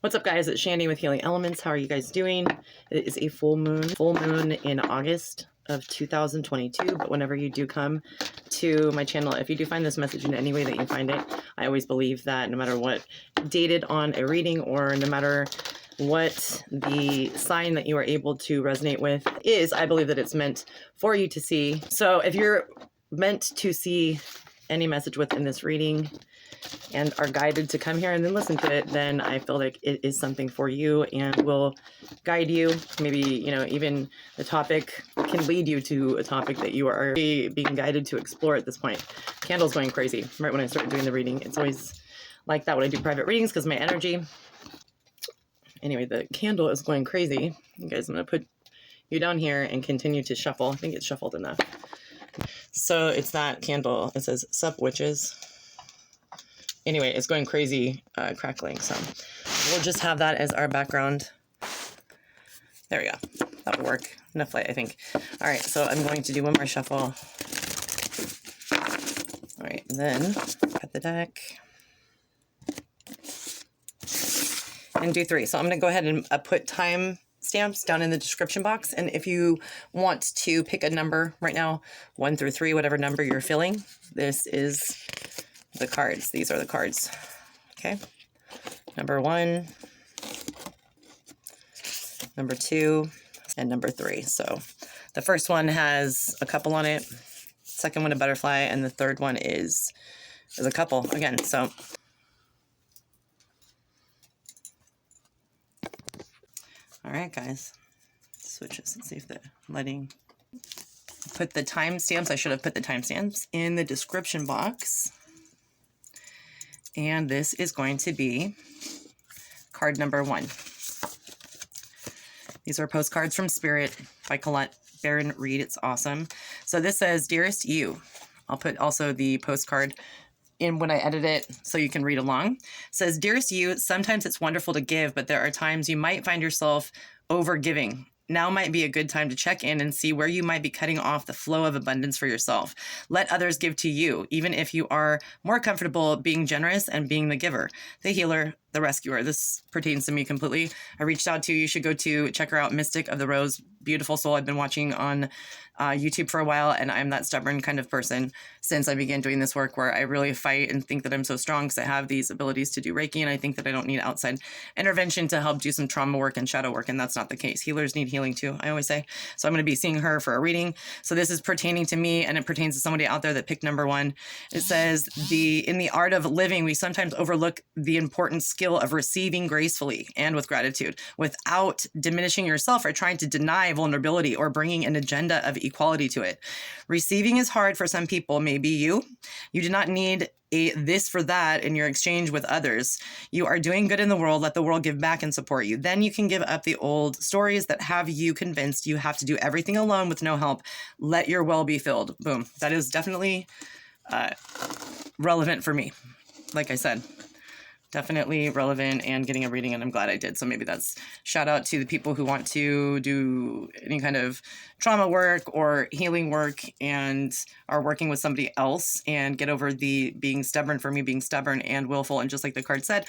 What's up, guys? It's Shandy with Healing Elements. How are you guys doing? It is a full moon in August of 2022. But whenever you do come to my channel, if you do find this message in any way that you find it, I always believe that no matter what dated on a reading or no matter what the sign that you are able to resonate with is, I believe that it's meant for you to see. So if you're meant to see any message within this reading and are guided to come here and then listen to it, then I feel like it is something for you and will guide you. Maybe, you know, even the topic can lead you to a topic that you are being guided to explore at this point. Candle's going crazy right when I start doing the reading. It's always like that when I do private readings because my energy. Anyway, the candle is going crazy. You guys, I'm going to put you down here and continue to shuffle. I think it's shuffled enough. So it's that candle. It says, "Sup, witches." Anyway, it's going crazy, crackling. So we'll just have that as our background. There we go. That'll work. Enough light, I think. All right, so I'm going to do one more shuffle. All right, then cut the deck. And do 3. So I'm going to go ahead and put time stamps down in the description box. And if you want to pick a number right now, 1 through 3, whatever number you're feeling, this is the cards. These are the cards. Okay. Number 1, number 2, and number 3. So the first one has a couple on it. Second one, a butterfly. And the third one is a couple again. So all right, guys, switches. Let's see if the lighting. Put the timestamps. I should have put the timestamps in the description box. And this is going to be card number 1. These are Postcards from Spirit by Colette, Reid. It's awesome. So this says, "Dearest you." I'll put also the postcard in when I edit it so you can read along. It says, "Dearest you, sometimes it's wonderful to give, but there are times you might find yourself over giving. Now might be a good time to check in and see where you might be cutting off the flow of abundance for yourself. Let others give to you, even if you are more comfortable being generous and being the giver, the healer, the rescuer." This pertains to me completely. I reached out to you. You should go to check her out, Mystic of the Rose. Beautiful soul. I've been watching on YouTube for a while, and I'm that stubborn kind of person since I began doing this work where I really fight and think that I'm so strong because I have these abilities to do Reiki, and I think that I don't need outside intervention to help do some trauma work and shadow work, and that's not the case. Healers need healing too, I always say. So I'm going to be seeing her for a reading. So this is pertaining to me, and it pertains to somebody out there that picked number 1. It says, in the art of living, we sometimes overlook the important skill of receiving gracefully and with gratitude without diminishing yourself or trying to deny vulnerability or bringing an agenda of equality to it. Receiving is hard for some people, maybe you. You do not need a this for that in your exchange with others. You are doing good in the world. Let the world give back and support you. Then you can give up the old stories that have you convinced you have to do everything alone with no help. Let your well be filled. Boom. That is definitely relevant for me. Like I said, definitely relevant and getting a reading, and I'm glad I did. So maybe that's shout out to the people who want to do any kind of trauma work or healing work and are working with somebody else and get over the being stubborn, for me being stubborn and willful. And just like the card said,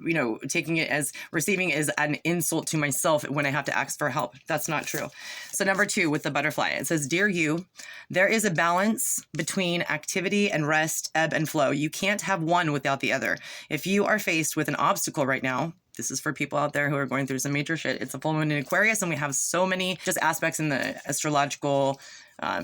you know, taking it as receiving is an insult to myself when I have to ask for help. That's not true. So number 2 with the butterfly, it says, "Dear you, there is a balance between activity and rest, ebb and flow. You can't have one without the other. If you are faced with an obstacle right now," this is for people out there who are going through some major shit. It's a full moon in Aquarius, and we have so many just aspects in the astrological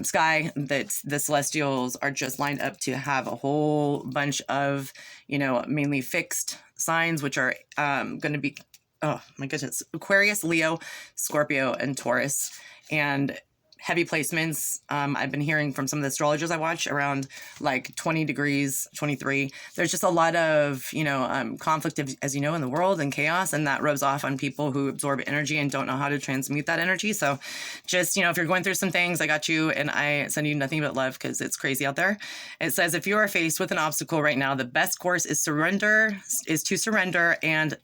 sky that the celestials are just lined up to have a whole bunch of, you know, mainly fixed signs, which are going to be, oh my goodness, Aquarius, Leo, Scorpio, and Taurus. And heavy placements. I've been hearing from some of the astrologers I watch around like 20 degrees, 23. There's just a lot of, you know, conflict, as you know, in the world and chaos, and that rubs off on people who absorb energy and don't know how to transmute that energy. So just, you know, if you're going through some things, I got you, and I send you nothing but love because it's crazy out there. It says, if you are faced with an obstacle right now, the best course is to surrender and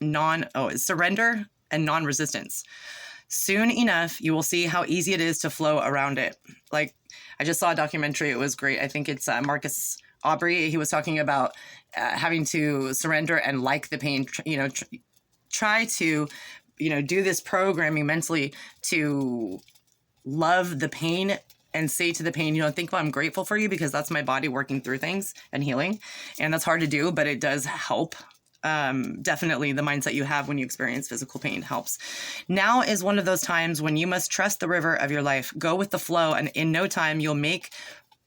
non-resistance. Soon enough, you will see how easy it is to flow around it. Like, I just saw a documentary. It was great. I think it's Marcus Aubrey. He was talking about having to surrender and like the pain, try to, do this programming mentally to love the pain and say to the pain, think about I'm grateful for you because that's my body working through things and healing. And that's hard to do, but it does help. Definitely the mindset you have when you experience physical pain helps. Now is one of those times when you must trust the river of your life. Go with the flow, and in no time you'll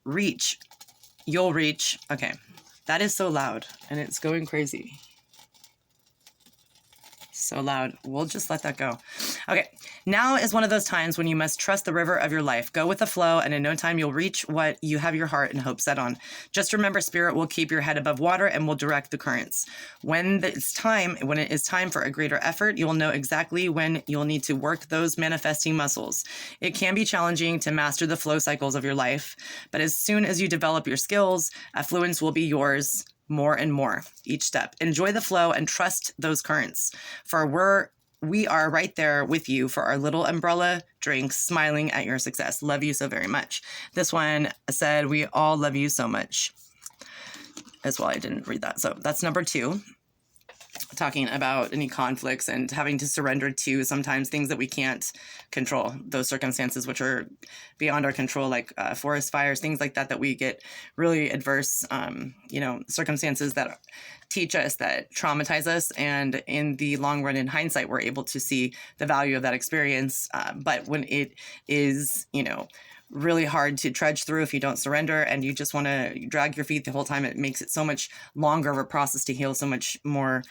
reach. Okay, that is so loud and it's going crazy. So loud. We'll just let that go. Okay. Now is one of those times when you must trust the river of your life. Go with the flow, and in no time you'll reach what you have your heart and hope set on. Just remember, Spirit will keep your head above water and will direct the currents. When it is time for a greater effort, you will know exactly when you'll need to work those manifesting muscles. It can be challenging to master the flow cycles of your life, but as soon as you develop your skills, affluence will be yours. More and more each step. Enjoy the flow and trust those currents. For we are right there with you for our little umbrella drinks, smiling at your success. Love you so very much. This one said, we all love you so much as well. I didn't read that. So that's number 2. Talking about any conflicts and having to surrender to sometimes things that we can't control, those circumstances which are beyond our control, like forest fires, things like that we get really adverse, circumstances that teach us, that traumatize us. And in the long run, in hindsight, we're able to see the value of that experience. But when it is, really hard to trudge through if you don't surrender and you just want to drag your feet the whole time, it makes it so much longer of a process to heal, so much more,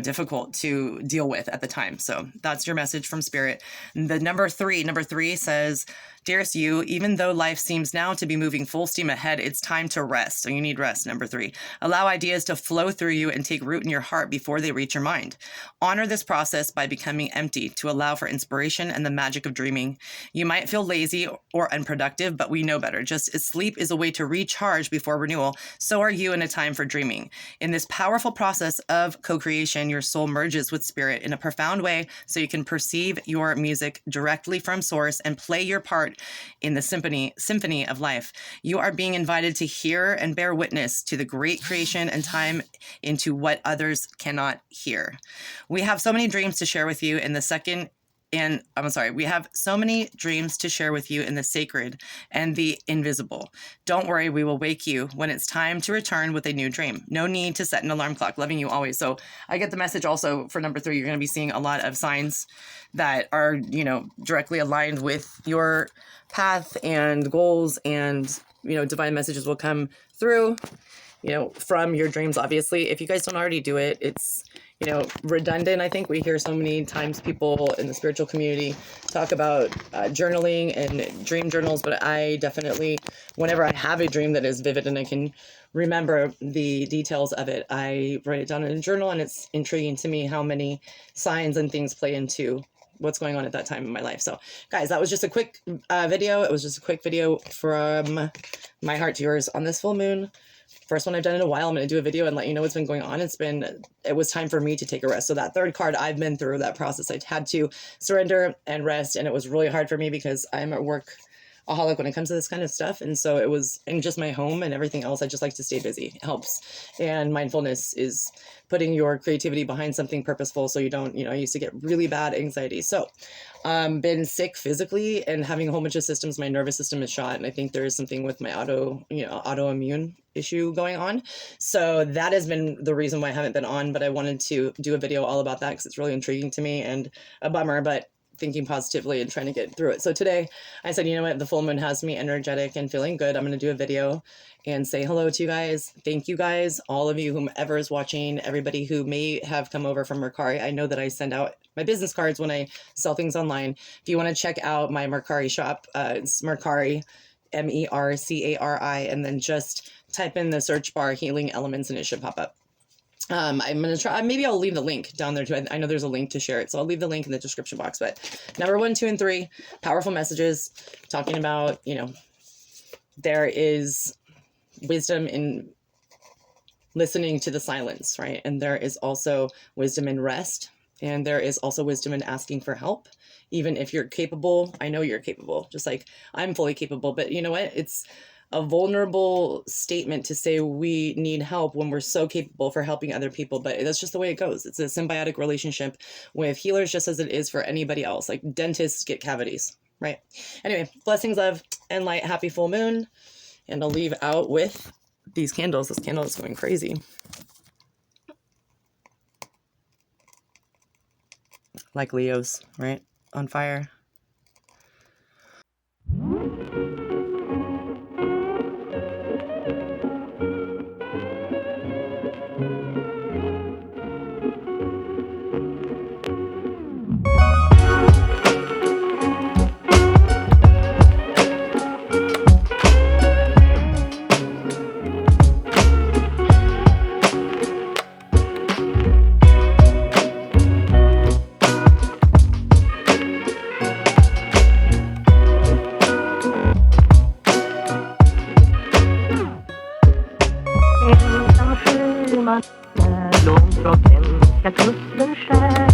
difficult to deal with at the time. So that's your message from Spirit. The number three says, dearest you, even though life seems now to be moving full steam ahead, it's time to rest. So you need rest, number 3. Allow ideas to flow through you and take root in your heart before they reach your mind. Honor this process by becoming empty to allow for inspiration and the magic of dreaming. You might feel lazy or unproductive, but we know better. Just as sleep is a way to recharge before renewal, so are you in a time for dreaming. In this powerful process of co-creation, your soul merges with Spirit in a profound way so you can perceive your music directly from source and play your part in the symphony of life. You are being invited to hear and bear witness to the great creation and time into what others cannot hear. We have so many dreams to share with you in the we have so many dreams to share with you in the sacred and the invisible. Don't worry, we will wake you when it's time to return with a new dream. No need to set an alarm clock. Loving you always. So I get the message also for number 3. You're going to be seeing a lot of signs that are, directly aligned with your path and goals, and, divine messages will come through, from your dreams. Obviously, if you guys don't already do it, it's, redundant. I think we hear so many times people in the spiritual community talk about journaling and dream journals, but I definitely, whenever I have a dream that is vivid and I can remember the details of it, I write it down in a journal, and it's intriguing to me how many signs and things play into what's going on at that time in my life. So guys, that was just a quick video. It was just a quick video from my heart to yours on this full moon. First one I've done in a while. I'm going to do a video and let you know what's been going on. It was time for me to take a rest. So that 3rd card, I've been through that process. I had to surrender and rest, and it was really hard for me because I'm a workaholic when it comes to this kind of stuff. And so it was in just my home and everything else. I just like to stay busy. It helps. And mindfulness is putting your creativity behind something purposeful so you don't, I used to get really bad anxiety. So been sick physically and having a whole bunch of systems. My nervous system is shot, and I think there is something with my autoimmune issue going on. So that has been the reason why I haven't been on, but I wanted to do a video all about that because it's really intriguing to me and a bummer, but thinking positively and trying to get through it. So today I said, you know what, the full moon has me energetic and feeling good. I'm going to do a video and say hello to you guys. Thank you guys, all of you, whomever is watching, everybody who may have come over from Mercari. I know that I send out my business cards when I sell things online. If you want to check out my Mercari shop, it's Mercari, MERCARI, and then just type in the search bar healing elements and it should pop up. I'm going to try, maybe I'll leave the link down there too. I know there's a link to share it, so I'll leave the link in the description box. But number 1, 2, and 3, powerful messages talking about, there is wisdom in listening to the silence, right? And there is also wisdom in rest. And there is also wisdom in asking for help. Even if you're capable, I know you're capable, just like I'm fully capable. But you know what? a vulnerable statement to say we need help when we're so capable for helping other people. But that's just the way it goes. It's a symbiotic relationship with healers, just as it is for anybody else. Like dentists get cavities, right? Anyway, blessings, love, and light. Happy full moon. And I'll leave out with these candles. This candle is going crazy. Like Leo's, right? On fire. Långt från svenska kusten skär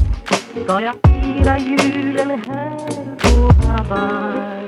ska jag fira julen här på Hawaii.